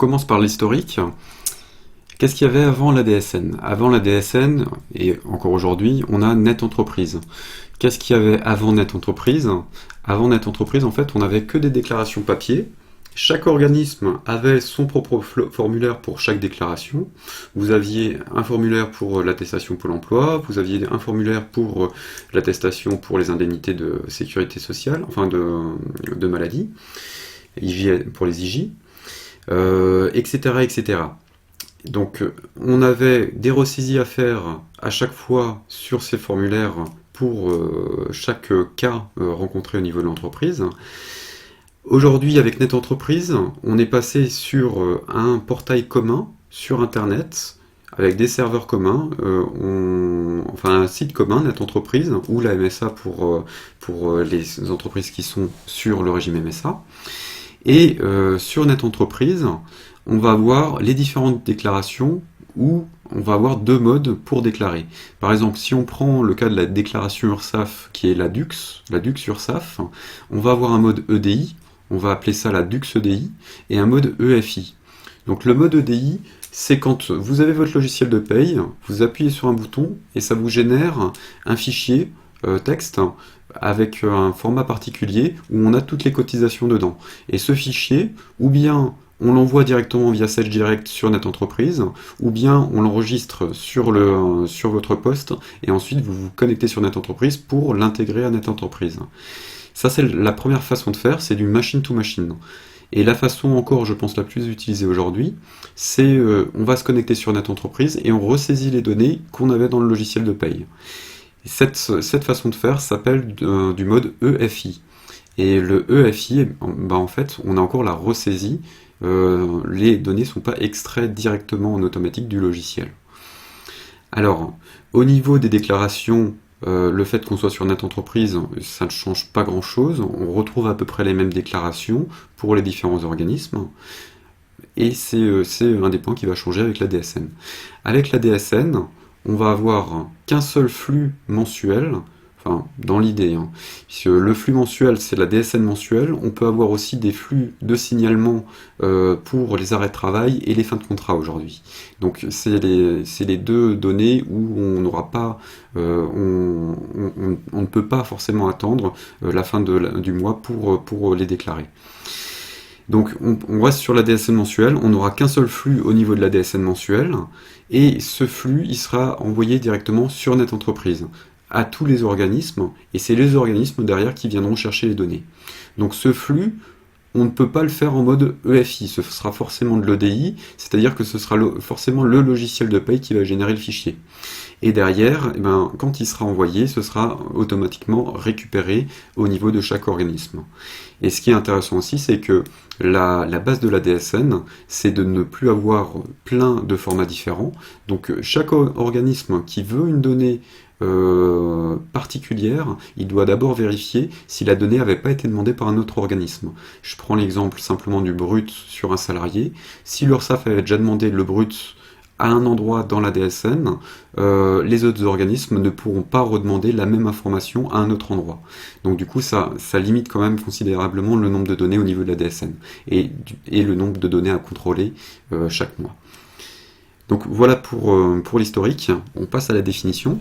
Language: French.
commence par l'historique. Qu'est-ce qu'il y avait avant la DSN? Avant la DSN, et encore aujourd'hui, on a Net Entreprise. Qu'est-ce qu'il y avait avant Net Entreprise? Avant Net Entreprise, en fait, on n'avait que des déclarations papier. Chaque organisme avait son propre formulaire pour chaque déclaration. Vous aviez un formulaire pour l'attestation Pôle emploi, vous aviez un formulaire pour l'attestation pour les indemnités de sécurité sociale, enfin de maladie, pour les IJ, etc., etc. Donc on avait des ressaisies à faire à chaque fois sur ces formulaires pour chaque cas rencontré au niveau de l'entreprise. Aujourd'hui, avec Net Entreprise, on est passé sur un portail commun sur Internet avec des serveurs communs, enfin un site commun, Net Entreprise, ou la MSA pour les entreprises qui sont sur le régime MSA. Et sur Net Entreprise, on va avoir les différentes déclarations où on va avoir deux modes pour déclarer. Par exemple, si on prend le cas de la déclaration URSSAF qui est la DUX URSSAF, on va avoir un mode EDI, on va appeler ça la DUX EDI, et un mode EFI. Donc le mode EDI, c'est quand vous avez votre logiciel de paye, vous appuyez sur un bouton et ça vous génère un fichier texte avec un format particulier où on a toutes les cotisations dedans. Et ce fichier, ou bien on l'envoie directement via Sage Direct sur Net Entreprise, ou bien on l'enregistre sur votre poste, et ensuite vous vous connectez sur Net Entreprise pour l'intégrer à Net Entreprise. Ça, c'est la première façon de faire, c'est du machine to machine. Et la façon encore, je pense, la plus utilisée aujourd'hui, c'est on va se connecter sur Net Entreprise et on ressaisit les données qu'on avait dans le logiciel de paye. Cette façon de faire s'appelle du mode EFI. Et le EFI, en fait, on a encore la ressaisie. Les données ne sont pas extraites directement en automatique du logiciel. Alors, au niveau des déclarations, le fait qu'on soit sur Net Entreprise, ça ne change pas grand-chose. On retrouve à peu près les mêmes déclarations pour les différents organismes. Et c'est un des points qui va changer avec la DSN. Avec la DSN, on va avoir qu'un seul flux mensuel, enfin dans l'idée, puisque le flux mensuel c'est la DSN mensuelle, on peut avoir aussi des flux de signalement pour les arrêts de travail et les fins de contrat aujourd'hui. Donc c'est les deux données où on n'aura pas, on ne peut pas forcément attendre la fin du mois pour les déclarer. Donc on reste sur la DSN mensuelle, on n'aura qu'un seul flux au niveau de la DSN mensuelle, et ce flux il sera envoyé directement sur Net Entreprise à tous les organismes, et c'est les organismes derrière qui viendront chercher les données. Donc ce flux, on ne peut pas le faire en mode EFI, ce sera forcément de l'EDI, c'est-à-dire que ce sera forcément le logiciel de paye qui va générer le fichier. Et derrière, quand il sera envoyé, ce sera automatiquement récupéré au niveau de chaque organisme. Et ce qui est intéressant aussi, c'est que la base de la DSN, c'est de ne plus avoir plein de formats différents. Donc chaque organisme qui veut une donnée particulière, il doit d'abord vérifier si la donnée n'avait pas été demandée par un autre organisme. Je prends l'exemple simplement du brut sur un salarié. Si l'URSSAF avait déjà demandé le brut à un endroit dans la DSN, les autres organismes ne pourront pas redemander la même information à un autre endroit. Donc du coup, ça limite quand même considérablement le nombre de données au niveau de la DSN et le nombre de données à contrôler chaque mois. Donc voilà pour l'historique. On passe à la définition.